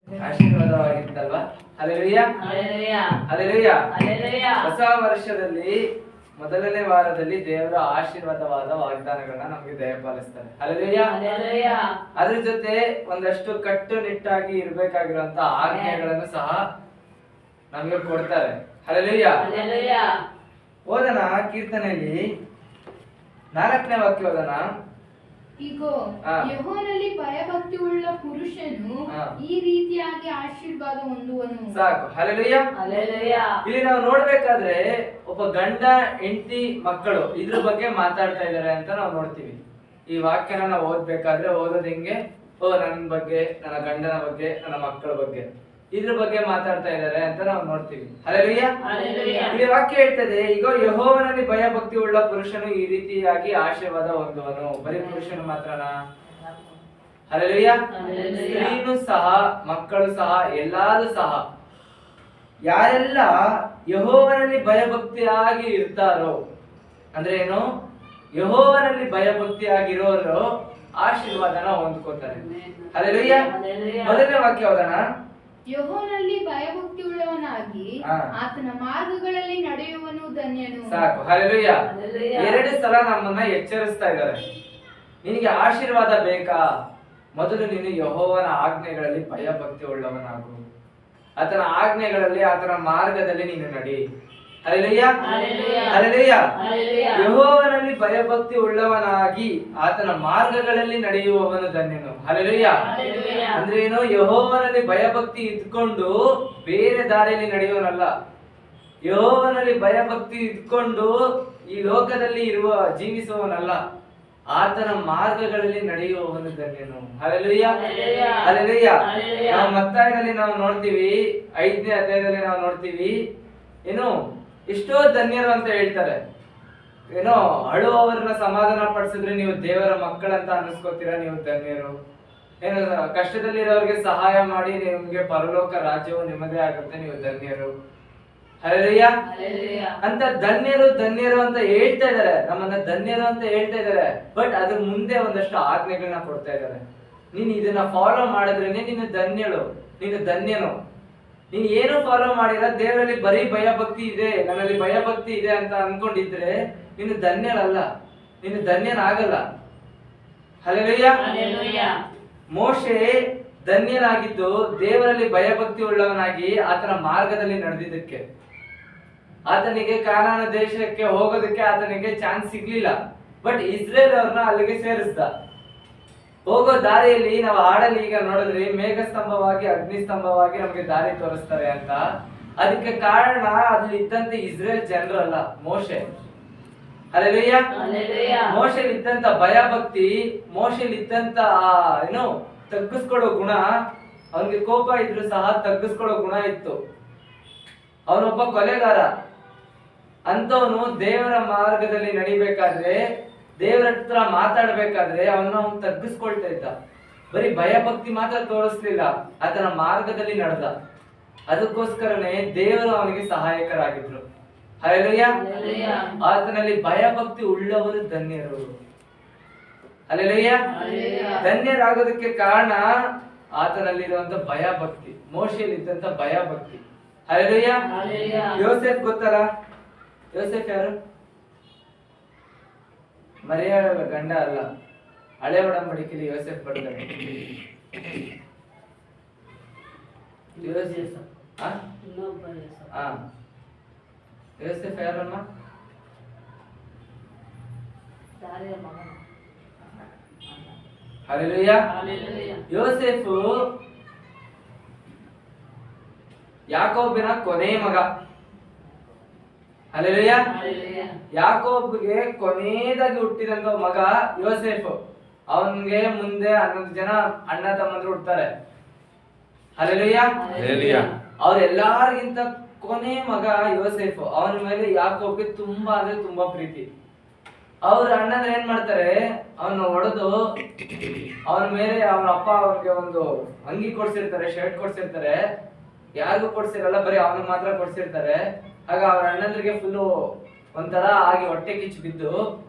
ಆಶೀರ್ವಾದವಾಗಿತ್ತಲ್ವಾ? Hallelujah, hallelujah, hallelujah. Hallelujah. ಹೊಸ ವರ್ಷದಲ್ಲಿ ಮೊದಲನೇ ವಾರದಲ್ಲಿ ದೇವರ ಆಶೀರ್ವಾದವಾದ ವಾಗ್ದಾನಗಳನ್ನ ನಮಗೆ ದಯಪಾಲಿಸ್ತಾರೆ. Hallelujah, hallelujah. ಅದ್ರ ಜೊತೆ ಒಂದಷ್ಟು ಕಟ್ಟುನಿಟ್ಟಾಗಿ ಇರ್ಬೇಕಾಗಿರುವಂತ ಆಜ್ಞೆಗಳನ್ನು ಸಹ ನಮಗೆ ಕೊಡ್ತಾರೆ. ಹಲ್ಲೆಲೂಯಾ. ಹಲ್ಲೆಲೂಯಾ. ಓದನ ಕೀರ್ತನೆಯಲ್ಲಿ 4ನೇ ವಾಕ್ಯ ಓದನ. ಇಗೋ, ಹಾ. ಯೆಹೋವನಲ್ಲಿ ಭಯಭಕ್ತಿ ಉಳ್ಳ ಪುರುಷನು ಹಾ. ಈ ರೀತಿಯಾಗಿ ಆಶೀರ್ವಾದ ಹೊಂದುವನು. ಸಾಕು. ಹಲ್ಲೆಲೂಯಾ. ಹಲ್ಲೆಲೂಯಾ. ಇಲ್ಲಿ ನಾವು ನೋಡ್ಬೇಕಾದ್ರೆ ಒಬ್ಬ ಗಂಡ ಹೆಂಡತಿ ಮಕ್ಕಳು ಇದ್ರ ಬಗ್ಗೆ ಮಾತಾಡ್ತಾ ಇದಾರೆ ಅಂತ ನಾವು ನೋಡ್ತೀವಿ. ಈ ವಾಕ್ಯನ ನಾವು ಓದ್ಬೇಕಾದ್ರೆ ಓದೋದ್ ಹೆಂಗೆ? ನನ್ನ ಬಗ್ಗೆ, ನನ್ನ ಗಂಡನ ಬಗ್ಗೆ, ನನ್ನ ಮಕ್ಕಳ ಬಗ್ಗೆ, ಇದ್ರ ಬಗ್ಗೆ ಮಾತಾಡ್ತಾ ಇದಾರೆ ಅಂತ ನಾವು ನೋಡ್ತೀವಿ. ಹಲ್ಲೆಲೂಯಾ. ಹಲ್ಲೆಲೂಯಾ. ಇಲ್ಲಿ ವಾಕ್ಯ ಹೇಳ್ತದೆ, ಈಗ ಯೆಹೋವನಲ್ಲಿ ಭಯಭಕ್ತಿ ಉಳ್ಳ ಪುರುಷನು ಈ ರೀತಿಯಾಗಿ ಆಶೀರ್ವಾದ ಹೊಂದುವನು. ಬರೀ ಪುರುಷನು ಮಾತ್ರನಾ? ಹಲ್ಲೆಲೂಯಾ. ಹಲ್ಲೆಲೂಯಾ. ಸ್ತ್ರೀನು ಸಹ, ಮಕ್ಕಳು ಸಹ, ಎಲ್ಲಾರು ಸಹ ಯಾರೆಲ್ಲ ಯೆಹೋವನಲ್ಲಿ ಭಯಭಕ್ತಿಯಾಗಿ ಇರ್ತಾರೋ, ಅಂದ್ರೆ ಏನು? ಯೆಹೋವನಲ್ಲಿ ಭಯಭಕ್ತಿಯಾಗಿರೋರು ಆಶೀರ್ವಾದನ ಹೊಂದ್ಕೋತಾರೆ. ಹಲ್ಲೆಲೂಯಾ. ಹಲ್ಲೆಲೂಯಾ. ಮೊದಲನೇ ವಾಕ್ಯ ಓದೋಣ. ಯೆಹೋವನಲ್ಲಿ ಭಯಭಕ್ತಿ ಉಳ್ಳವನಾಗಿ ಹಾ. ಆತನ ಮಾರ್ಗಗಳಲ್ಲಿ ನಡೆಯುವನು ಧನ್ಯನು. ಸಾಕು. ಹಲ್ಲೆಲೂಯಾ. ಹಲ್ಲೆಲೂಯಾ. 2 ಸಲ ನಮ್ಮನ್ನ ಎಚ್ಚರಿಸ್ತಾ ಇದ್ದಾರೆ. ನಿನಗೆ ಆಶೀರ್ವಾದ ಬೇಕಾ? ಮೊದಲು ನೀನು ಯೆಹೋವನ ಆಜ್ಞೆಗಳಲ್ಲಿ ಭಯಭಕ್ತಿ ಉಳ್ಳವನಾಗು. ಆತನ ಆಜ್ಞೆಗಳಲ್ಲಿ, ಆತನ ಮಾರ್ಗದಲ್ಲಿ ನೀನು ನಡಿ. ಹಲ್ಲೆಲೂಯಾ. ಹಲ್ಲೆಲೂಯಾ. ಹಲ್ಲೆಲೂಯಾ. ಹಲ್ಲೆಲೂಯಾ. ಯೆಹೋವನಲ್ಲಿ ಭಯಭಕ್ತಿ ಉಳ್ಳವನಾಗಿ ಆತನ ಮಾರ್ಗಗಳಲ್ಲಿ ನಡೆಯುವವನು ಧನ್ಯನು. ಹಲ್ಲೆಲೂಯಾ. ಹಲ್ಲೆಲೂಯಾ. ಅಂದ್ರೆ ಏನು? ಯೆಹೋವನಲ್ಲಿ ಭಯಭಕ್ತಿ ಇದ್ಕೊಂಡು ಬೇರೆ ದಾರಿಯಲ್ಲಿ ನಡೆಯೋನಲ್ಲ. ಯೆಹೋವನಲ್ಲಿ ಭಯಭಕ್ತಿ ಇದ್ಕೊಂಡು ಈ ಲೋಕದಲ್ಲಿ ಜೀವಿಸುವವನಲ್ಲ. ಆತನ ಮಾರ್ಗಗಳಲ್ಲಿ ನಡೆಯುವವನು ಧನ್ಯನು. ಹಲ್ಲೆಲೂಯಾ. ಹಲ್ಲೆಲೂಯಾ. ಹಲ್ಲೆಲೂಯಾ. ಹಲ್ಲೆಲೂಯಾ. ನಾವು ಮತ್ತಾಯದಲ್ಲಿ ನಾವು ನೋಡ್ತೀವಿ, 5ನೇ ಅಧ್ಯಾಯದಲ್ಲಿ ನಾವು ನೋಡ್ತೀವಿ, ಏನು ಎಷ್ಟೋ ಧನ್ಯರು ಅಂತ ಹೇಳ್ತಾರೆ. ಏನೋ ಅಳುವವರನ್ನ ಸಮಾಧಾನ ಪಡಿಸಿದ್ರೆ ನೀವು ದೇವರ ಮಕ್ಕಳಂತ ಅನಿಸ್ಕೋತೀರಾ, ನೀವು ಧನ್ಯರು. ಏನು ಕಷ್ಟದಲ್ಲಿರೋರಿಗೆ ಸಹಾಯ ಮಾಡಿ ನಿಮ್ಗೆ ಪರಲೋಕ ರಾಜ್ಯವು ನಿಮ್ಮದೇ ಆಗುತ್ತೆ, ನೀವು ಧನ್ಯರು. ಹಲ್ಲೆಲೂಯಾ. ಹಲ್ಲೆಲೂಯಾ. ಅಂತ ಧನ್ಯರು ಅಂತ ಹೇಳ್ತಾ ಇದಾರೆ, ನಮ್ಮನ್ನ ಧನ್ಯರು ಅಂತ ಹೇಳ್ತಾ ಇದಾರೆ. ಬಟ್ ಅದ್ರ ಮುಂದೆ ಒಂದಷ್ಟು ಆಜ್ಞೆಗಳನ್ನ ಕೊಡ್ತಾ ಇದಾರೆ. ನೀನ್ ಇದನ್ನ ಫಾಲೋ ಮಾಡಿದ್ರೇನೆ ನೀನು ಧನ್ಯಳು, ನೀನು ಧನ್ಯನು. ನೀನ್ ಏನು ಫಾಲೋ ಮಾಡಿಲ್ಲ, ದೇವರಲ್ಲಿ ಬರೀ ಭಯಭಕ್ತಿ ಇದೆ, ನನ್ನಲ್ಲಿ ಭಯಭಕ್ತಿ ಇದೆ ಅಂತ ಅನ್ಕೊಂಡಿದ್ರೆ ನೀನು ಧನ್ಯಳಲ್ಲ, ನೀನು ಧನ್ಯನಾಗಲ್ಲ. ಹಲ್ಲೆಲೂಯಾ. ಹಲ್ಲೆಲೂಯಾ. ಮೋಶೆ ಧನ್ಯನಾಗಿದ್ದು ದೇವರಲ್ಲಿ ಭಯಭಕ್ತಿ ಉಳ್ಳವನಾಗಿ ಆತನ ಮಾರ್ಗದಲ್ಲಿ ನಡೆದಿದ್ದಕ್ಕೆ. ಆತನಿಗೆ ಕಾನಾನ ದೇಶಕ್ಕೆ ಹೋಗೋದಕ್ಕೆ ಆತನಿಗೆ ಚಾನ್ಸ್ ಸಿಗ್ಲಿಲ್ಲ. ಬಟ್ ಇಸ್ರೇಲ್ ಅವ್ರನ್ನ ಅಲ್ಲಿಗೆ ಸೇರಿಸ್ದ. ಹೋಗೋ ದಾರಿಯಲ್ಲಿ ನಾವು ಹಾಡಲ್ಲಿ ಈಗ ನೋಡಿದ್ರಿ, ಮೇಘ ಸ್ತಂಭವಾಗಿ ಅಗ್ನಿ ಸ್ತಂಭವಾಗಿ ನಮಗೆ ದಾರಿ ತೋರಿಸ್ತಾರೆ ಅಂತ. ಅದಕ್ಕೆ ಕಾರಣ ಅಲ್ಲಿ ಇದ್ದಂತೆ ಇಸ್ರೇಲ್ ಜನರಲ್ಲ, ಮೋಶೆ. ಹಲ್ಲೆಲೂಯಾ. ಹಲ್ಲೆಲೂಯಾ. ಮೋಶೆಲ್ ಇದ್ದಂತ ಭಯಭಕ್ತಿ, ಮೋಶೆಲ್ ಇದ್ದಂತ ಏನು ತಗ್ಗಿಸ್ಕೊಳ್ಳೋ ಗುಣ, ಅವನಿಗೆ ಕೋಪ ಇದ್ರು ಸಹ ತಗ್ಗಿಸ್ಕೊಳ್ಳೋ ಗುಣ ಇತ್ತು. ಅವನೊಬ್ಬ ಕೊಲೆಗಾರ. ಅಂತವನು ದೇವರ ಮಾರ್ಗದಲ್ಲಿ ನಡಿಬೇಕಾದ್ರೆ, ದೇವರ ಹತ್ರ ಮಾತಾಡ್ಬೇಕಾದ್ರೆ ಅವನು ತಗ್ಗಿಸ್ಕೊಳ್ತಾ ಇದ್ದ. ಬರೀ ಭಯಭಕ್ತಿ ಮಾತ್ರ ತೋರಿಸ್ಲಿಲ್ಲ, ಆತನ ಮಾರ್ಗದಲ್ಲಿ ನಡೆದ. ಅದಕ್ಕೋಸ್ಕರನೇ ದೇವರು ಅವನಿಗೆ ಸಹಾಯಕರಾಗಿದ್ರು. ಹಲ್ಲೆಲೂಯಾ. ಹಲ್ಲೆಲೂಯಾ. ಆತನಲ್ಲಿ ಭಯಭಕ್ತಿ ಉಳ್ಳವರು ಧನ್ಯರು. ಹಲ್ಲೆಲೂಯಾ. ಹಲ್ಲೆಲೂಯಾ. ಧನ್ಯರಾಗೋದಕ್ಕೆ ಕಾರಣ ಆತನಲ್ಲಿರುವಂತ ಭಯಭಕ್ತಿ, ಮೋಶೆಯಲ್ಲಿ ಇದ್ದಂತ ಭಯಭಕ್ತಿ. ಹಲ್ಲೆಲೂಯಾ. ಹಲ್ಲೆಲೂಯಾ. ಯೋಸೆಫ್ ಗೊತ್ತಲ್ಲ? ಯೋಸೆಫ್ ಯಾರು? ಮರಿಯಳ ಗಂಡ ಅಲ್ಲ, ಹಳೆ ಒಡಂಬಡಿಕೆಯಲ್ಲಿ ಯೋಸೆಫ್ ಬರ್ತಾರೆ. ಯೋಸೆಫ್ ಆ? ಇನ್ನೊಬ್ಬ ಯೇಸು. ಆ. ಯೋಸೆಫ್ ಯಾರಮ್ಮ? ದಾರಿಯ ಮಗನು. ಹಲ್ಲೆಲೂಯಾ. ಹಲ್ಲೆಲೂಯಾ. ಯೋಸೆಫ್ ಯಾಕೋಬಿನ ಕೊನೆ ಮಗ. ಹಲ್ಲೆಲೂಯಾ. ಹಲ್ಲೆಲೂಯಾ. ಯಾಕೋಬ್ಗೆ ಕೊನೆಯದಾಗಿ ಹುಟ್ಟಿದಂತ ಮಗ ಯೋಸೆಫ್. ಅವನ್ಗೆ ಮುಂದೆ 11 ಜನ ಅಣ್ಣ ತಮ್ಮಂದ್ರು ಹುಡ್ತಾರೆ. ಹಲ್ಲೆಲೂಯಾ. ಹಲ್ಲೆಲೂಯಾ. ಅವ್ರೆಲ್ಲಾರಿಗಿಂತ ಕೊನೆ ಮಗ ಯೋಸೆಫ್. ಅವನ ಮೇಲೆ ಯಾಕೋಬ್ಗೆ ತುಂಬಾ ಅಂದ್ರೆ ತುಂಬಾ ಪ್ರೀತಿ. ಅವ್ರ ಅಣ್ಣಂದ್ರೆ ಏನ್ ಮಾಡ್ತಾರೆ, ಅವನ್ನ ಹೊಡೆದು ಅವನ ಮೇಲೆ ಅವನ ಅಪ್ಪ ಅವ್ರಿಗೆ ಒಂದು ಅಂಗಿ ಕೊಡ್ಸಿರ್ತಾರೆ, ಶರ್ಟ್ ಕೊಡ್ಸಿರ್ತಾರೆ. ಯಾರಿಗೂ ಕೊಡ್ಸಿರಲ್ಲ, ಬರೀ ಅವನಿಗೆ ಮಾತ್ರ ಕೊಡ್ಸಿರ್ತಾರೆ. ಆಗ ಅವ್ರ ಅಣ್ಣಂದ್ರಿಗೆ ಫುಲ್ಲು ಒಂಥರ ಆಗಿ ಹೊಟ್ಟೆ ಕಿಚ್ಚು ಬಿದ್ದು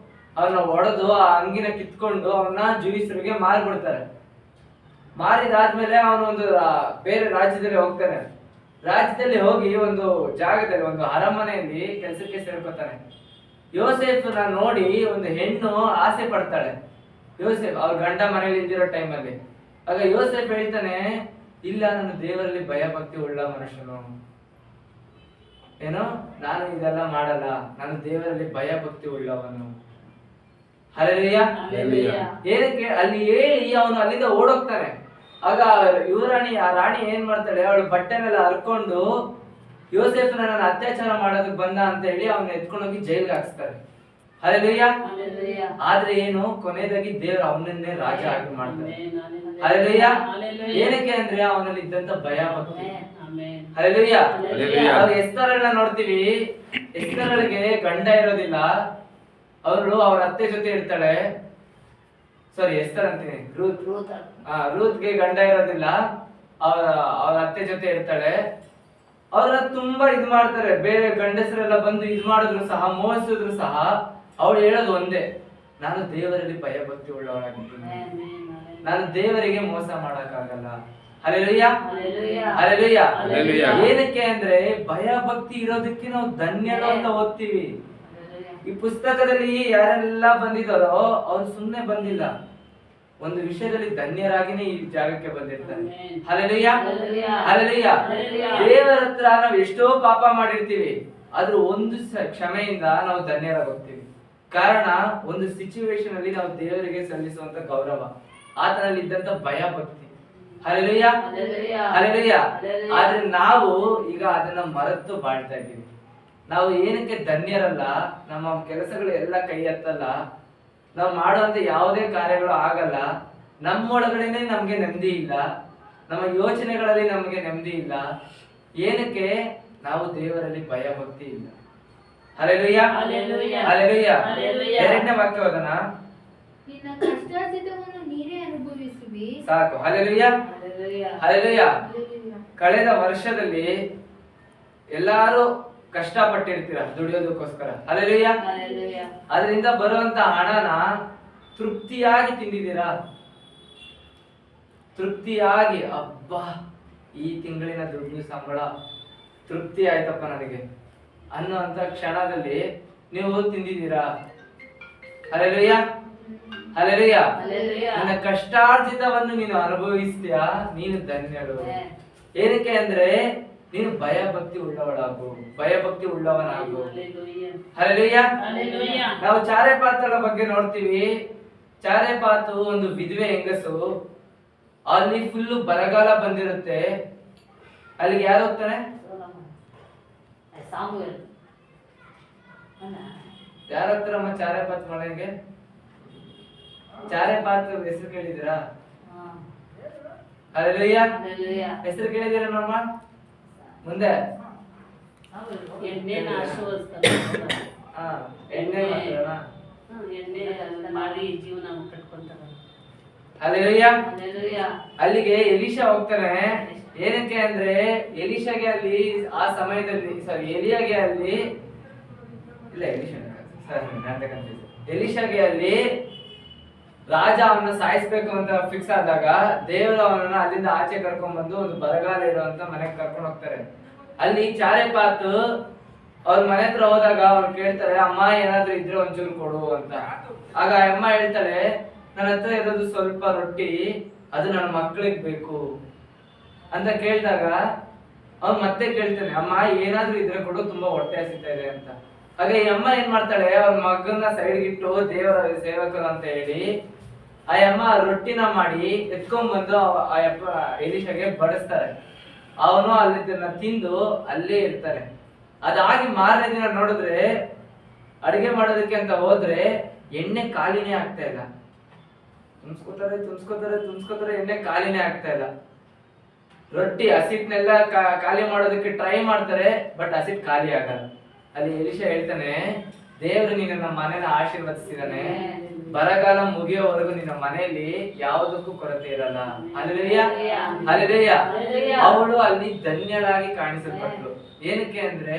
ಅವನ್ನ ಹೊಡೆದು ಆ ಅಂಗಿನ ಕಿತ್ಕೊಂಡು ಅವನ್ನ ಜುಯಿಸರಿಗೆ ಮಾರ್ಬಿಡ್ತಾರೆ. ಮಾರಿದಾದ್ಮೇಲೆ ಅವನು ಒಂದು ಬೇರೆ ರಾಜ್ಯದಲ್ಲಿ ಹೋಗ್ತಾನೆ. ರಾಜ್ಯದಲ್ಲಿ ಹೋಗಿ ಒಂದು ಜಾಗದಲ್ಲಿ ಒಂದು ಅರಮನೆಯಲ್ಲಿ ಕೆಲಸಕ್ಕೆ ಸೇರ್ಕೊತಾನೆ. ಯೋಸೇಫನ ನೋಡಿ ಒಂದು ಹೆಣ್ಣು ಆಸೆ ಪಡ್ತಾಳೆ. ಯೋಸೇಫ್ ಅವ್ರ ಗಂಡ ಮನೇಲಿ ಇದ್ದಿರೋ ಟೈಮಲ್ಲಿ. ಆಗ ಯೋಸೇಫ್ ಹೇಳ್ತಾನೆ, ಇಲ್ಲ, ನಾನು ದೇವರಲ್ಲಿ ಭಯ ಭಕ್ತಿ ಉಳ್ಳ ಮನುಷ್ಯನು, ಏನೋ ನಾನು ಇದೆಲ್ಲ ಮಾಡಲ್ಲ, ನಾನು ದೇವರಲ್ಲಿ ಭಯ ಭಕ್ತಿ ಉಳ್ಳವನು. ಹಲ್ಲೆಲೂಯಾ. ಏನಕ್ಕೆ ಅಲ್ಲಿ ಹೇಳಿ ಅವನು ಅಲ್ಲಿಂದ ಓಡೋಗ್ತಾನೆ. ಆಗ ಯುವರಾಣಿ, ಆ ರಾಣಿ ಏನ್ ಮಾಡ್ತಾಳೆ, ಅವಳು ಬಟ್ಟೆನೆಲ್ಲ ಹರ್ಕೊಂಡು ಯೋಸೇಫನ ನಾನು ಅತ್ಯಾಚಾರ ಮಾಡೋದಕ್ಕೆ ಬಂದ ಅಂತ ಹೇಳಿ ಅವನ್ನ ಎತ್ಕೊಂಡೋಗಿ ಜೈಲ್ಗೆ ಹಾಕ್ಸ್ತಾರೆ. ಹಲ್ಲೆಲೂಯಾ. ಆದ್ರೆ ಏನು, ಕೊನೆಯದಾಗಿ ದೇವರು ಅವನನ್ನೇ ರಾಜ ಆಗಿ ಮಾಡ್ತಾರೆ. ಹಲ್ಲೆಲೂಯಾ. ಏನಕ್ಕೆ ಅಂದ್ರೆ ಅವನಲ್ಲಿ ಇದ್ದಂತ ಭಯ ಭಕ್ತಿ. ಹಲ್ಲೆಲೂಯಾ. ನಾವು ಎಸ್ತರನ್ನ ನೋಡ್ತೀವಿ, ಎಸ್ತರಳಿಗೆ ಗಂಡ ಇರೋದಿಲ್ಲ, ಅವಳು ಅವ್ರ ಅತ್ತೆ ಜೊತೆ ಇರ್ತಾಳೆ. ಸಾರಿ, ಎಸ್ತರ್ ಅಂತೀನಿ, ರೂತ್ಗೆ ಗಂಡ ಇರೋದಿಲ್ಲ, ಅವ್ರ ಅತ್ತೆ ಜೊತೆ ಇರ್ತಾಳೆ. ಅವ್ರನ್ನ ತುಂಬಾ ಇದ್ ಮಾಡ್ತಾರೆ, ಬೇರೆ ಗಂಡಸರೆಲ್ಲ ಬಂದು ಇದ್ ಮಾಡಿದ್ರು ಸಹ, ಮೋಹಿಸಿದ್ರು ಸಹ ಅವಳು ಹೇಳೋದು ಒಂದೇ, ನಾನು ದೇವರಲ್ಲಿ ಭಯ ಭಕ್ತಿ ಉಳ್ಳವಳಾಗಿದ್ದೀನಿ, ನಾನು ದೇವರಿಗೆ ಮೋಸ ಮಾಡಕ್ಕಾಗಲ್ಲ. ಹಲ್ಲೆಲೂಯಾ. ಹಲ್ಲೆಲೂಯಾ. ಏನಕ್ಕೆ ಅಂದ್ರೆ ಭಯ ಭಕ್ತಿ ಇರೋದಕ್ಕೆ ನಾವು ಧನ್ಯರು ಅಂತ ಓದ್ತೀವಿ. ಈ ಪುಸ್ತಕದಲ್ಲಿ ಯಾರೆಲ್ಲ ಬಂದಿದ್ದಾರೋ ಅವ್ರು ಸುಮ್ನೆ ಬಂದಿಲ್ಲ, ಒಂದು ವಿಷಯದಲ್ಲಿ ಧನ್ಯರಾಗಿನೇ ಈ ಜಾಗಕ್ಕೆ ಬಂದಿರ್ತಾರೆ. ಹಲ್ಲೆಲೂಯಾ. ಹಲ್ಲೆಲೂಯಾ. ದೇವರ ಹತ್ರ ನಾವು ಎಷ್ಟೋ ಪಾಪ ಮಾಡಿರ್ತೀವಿ, ಆದ್ರೂ ಒಂದು ಕ್ಷಮೆಯಿಂದ ನಾವು ಧನ್ಯರಾಗೋಗ್ತೀವಿ. ಕಾರಣ, ಒಂದು ಸಿಚುವೇಶನ್ ಅಲ್ಲಿ ನಾವು ದೇವರಿಗೆ ಸಲ್ಲಿಸುವಂತ ಗೌರವ, ಆತನಲ್ಲಿ ಇದ್ದಂತ ಭಯ ಭಕ್ತಿ. ಹಲ್ಲೆಲೂಯಾ. ಹಲ್ಲೆಲೂಯಾ. ಆದ್ರೆ ನಾವು ಈಗ ಅದನ್ನ ಮರೆತು ಬಾಳ್ತಾ ಇದ್ದೀವಿ. ನಾವು ಏನಕ್ಕೆ ಧನ್ಯರಲ್ಲ, ನಮ್ಮ ಕೆಲಸಗಳು ಎಲ್ಲ ಕೈ ಎತ್ತಲ್ಲ, ನಾವು ಮಾಡುವಂತ ಯಾವುದೇ ಕಾರ್ಯಗಳು ಆಗಲ್ಲ, ನಮ್ಮೊಳಗಡೆನೆ ನಮ್ಗೆ ನೆಮ್ಮದಿ ಇಲ್ಲ, ನಮ್ಮ ಯೋಚನೆಗಳಲ್ಲಿ ನಮ್ಗೆ ನೆಮ್ಮದಿ ಇಲ್ಲ. ಏನಕ್ಕೆ? ನಾವು ದೇವರಲ್ಲಿ ಭಯ ಭಕ್ತಿ ಇಲ್ಲ. ಹಲ್ಲೆಲೂಯಾ. ಹಲ್ಲೆಲೂಯಾ. ಎರಡನೇ ವಾಕ್ಯ ಓದೋಣ. ನಿನ್ನ ಕಷ್ಟಾರ್ಜಿತವನ್ನು ನೀನೇ ಅನುಭವಿಸುವಿ. ಸಾಕು. ಹಲ್ಲೆಲೂಯಾ. ಹಲ್ಲೆಲೂಯಾ. ಕಳೆದ ವರ್ಷದಲ್ಲಿ ಎಲ್ಲಾರು ಕಷ್ಟಪಟ್ಟಿರ್ತೀರ ದುಡಿಯೋದಕ್ಕೋಸ್ಕರ. ಹಲ್ಲೆಲೂಯಾ. ಅದರಿಂದ ಬರುವಂತ ಹಣನ ತೃಪ್ತಿಯಾಗಿ ತಿಂದಿದ್ದೀರಾ? ತೃಪ್ತಿಯಾಗಿ, ಅಬ್ಬಾ ಈ ತಿಂಗಳಿನ ದುಡ್ಡು ಸಂಬಳ ತೃಪ್ತಿ ಆಯ್ತಪ್ಪ ನನಗೆ ಅನ್ನುವಂತ ಕ್ಷಣದಲ್ಲಿ ನೀವು ತಿಂದಿದ್ದೀರಾ? ಹಲ್ಲೆಲೂಯಾ. ಹಲ್ಲೆಲೂಯಾ. ನಿನ್ನ ಕಷ್ಟಾರ್ಜಿತವನ್ನು ನೀನು ಅನುಭವಿಸ್ತೀಯಾ, ನೀನು ಧನ್ಯರು. ಏನಕ್ಕೆ ಅಂದ್ರೆ ನೀನು ಭಯ ಭಕ್ತಿ ಉಳ್ಳವಳಾಗು, ಭಯ ಭಕ್ತಿ ಉಳ್ಳವನಾಗು. ಹಲ್ಲೆಲೂಯಾ. ನಾವು ಚಾರೆಪಾತ್ರಳ ಬಗ್ಗೆ ನೋಡ್ತೀವಿ. ಚಾರೆಪಾತು ಒಂದು ವಿಧವೆ ಹೆಂಗಸು, ಅಲ್ಲಿ ಫುಲ್ಲು ಬರಗಾಲ ಬಂದಿರುತ್ತೆ. ಅಲ್ಲಿಗೆ ಯಾರು ಹೋಗ್ತಾನೆ? ಯಾರು ಹೋಗ್ತಾರಮ್ಮ ಚಾರೆಪಾತ್ ಮನೆಗೆ? ಚಾರೆಪಾತ್ ಹೆಸರು ಕೇಳಿದ್ದೀರಾ? ಹಲ್ಲೆಲೂಯಾ. ಹೆಸರು ಕೇಳಿದ್ದೀರಾ ನಮ್ಮ ಮುಂದೆ? ಎಣ್ಣೆ ಮಾಡಿ ಜೀವನ ಕಟ್ಕೊಂತಾರೆ. ಹಲ್ಲೆಲೂಯಾ. ಅಲ್ಲಿಗೆ ಎಲೀಷಾ ಹೋಗ್ತಾನೆ. ಏನಕ್ಕೆ ಅಂದ್ರೆ ಎಲೀಷಾಗೆ ಅಲ್ಲಿ ಆ ಸಮಯದಲ್ಲಿ, ಸಾರಿ ಎಲಿಯಾಗೆ ಅಲ್ಲಿ ಇಲ್ಲ, ಎಲೀಷಾಗೆ ಅಲ್ಲಿ ರಾಜ ಅವನ್ನ ಸಾಯಿಸ್ಬೇಕು ಅಂತ ಫಿಕ್ಸ್ ಆದಾಗ ದೇವರು ಅವನನ್ನ ಅಲ್ಲಿಂದ ಆಚೆ ಕರ್ಕೊಂಡ್ ಬಂದು ಒಂದು ಬರಗಾಲ ಇರುವಂತ ಮನೆಗೆ ಕರ್ಕೊಂಡು ಹೋಗ್ತಾರೆ. ಅಲ್ಲಿ ಚಾರೆಪಾತ್ ಅವ್ರ ಮನೆ ಹತ್ರ ಹೋದಾಗ ಅವ್ರು ಕೇಳ್ತಾರೆ, ಅಮ್ಮ ಏನಾದ್ರೂ ಇದ್ರೆ ಒಂಚೂರು ಕೊಡು ಅಂತ. ಆಗ ಅಮ್ಮ ಹೇಳ್ತಾಳೆ, ನನ್ನ ಹತ್ರ ಇರೋದು ಸ್ವಲ್ಪ ರೊಟ್ಟಿ, ಅದು ನನ್ನ ಮಕ್ಕಳಿಗೆ ಬೇಕು ಅಂತ ಕೇಳಿದಾಗ ಅವ್ನು ಮತ್ತೆ ಕೇಳ್ತಾನೆ, ಅಮ್ಮ ಏನಾದ್ರೂ ಇದ್ರೆ ಕೊಡು, ತುಂಬಾ ಹೊಟ್ಟೆ ಹಸಿತಾ ಇದೆ ಅಂತ. ಹಾಗೆ ಈ ಅಮ್ಮ ಏನ್ ಮಾಡ್ತಾಳೆ, ಅವ್ರ ಮಗನ್ನ ಸೈಡ್ ಇಟ್ಟು ದೇವರ ಸೇವಕರು ಅಂತ ಹೇಳಿ ಆ ಅಮ್ಮ ರೊಟ್ಟಿನ ಮಾಡಿ ಎತ್ಕೊಂಡ್ ಬಂದು ಆ ಎಲೀಷಾಗೆ ಬಡಿಸ್ತಾರೆ. ಅವನು ಅಲ್ಲಿ ತಿಂದು ಅಲ್ಲೇ ಇರ್ತಾರೆ. ಅದಾಗಿ ಮಾರನೇ ದಿನ ನೋಡಿದ್ರೆ ಅಡಿಗೆ ಮಾಡೋದಕ್ಕೆ ಅಂತ ಹೋದ್ರೆ ಎಣ್ಣೆ ಖಾಲಿನೇ ಆಗ್ತಾ ಇಲ್ಲ. ತುಂಬಿಸ್ಕೋತಾರೆ ಎಣ್ಣೆ ಖಾಲಿನೇ ಆಗ್ತಾ ಇಲ್ಲ. ರೊಟ್ಟಿ ಹಸಿಟ್ನೆಲ್ಲ ಖಾಲಿ ಮಾಡೋದಕ್ಕೆ ಟ್ರೈ ಮಾಡ್ತಾರೆ, ಬಟ್ ಹಸಿಟ್ ಖಾಲಿ ಆಗಲ್ಲ. ಅಲ್ಲಿ ಎಲೀಷಾ ಹೇಳ್ತಾನೆ, ದೇವರು ನಿನ್ನ ಮನೆನ ಆಶೀರ್ವದಿಸಿದಾನೆ, ಬರಗಾಲ ಮುಗಿಯೋವರೆಗೂ ನಿನ್ನ ಮನೆಯಲ್ಲಿ ಯಾವುದಕ್ಕೂ ಕೊರತೆ ಇರಲ್ಲ. ಹಲ್ಲೆಲೂಯಾ. ಹಲ್ಲೆಲೂಯಾ. ಅವಳು ಅಲ್ಲಿ ಧನ್ಯಳಾಗಿ ಕಾಣಿಸಲ್ಪಟ್ಲು. ಏನಕ್ಕೆ ಅಂದ್ರೆ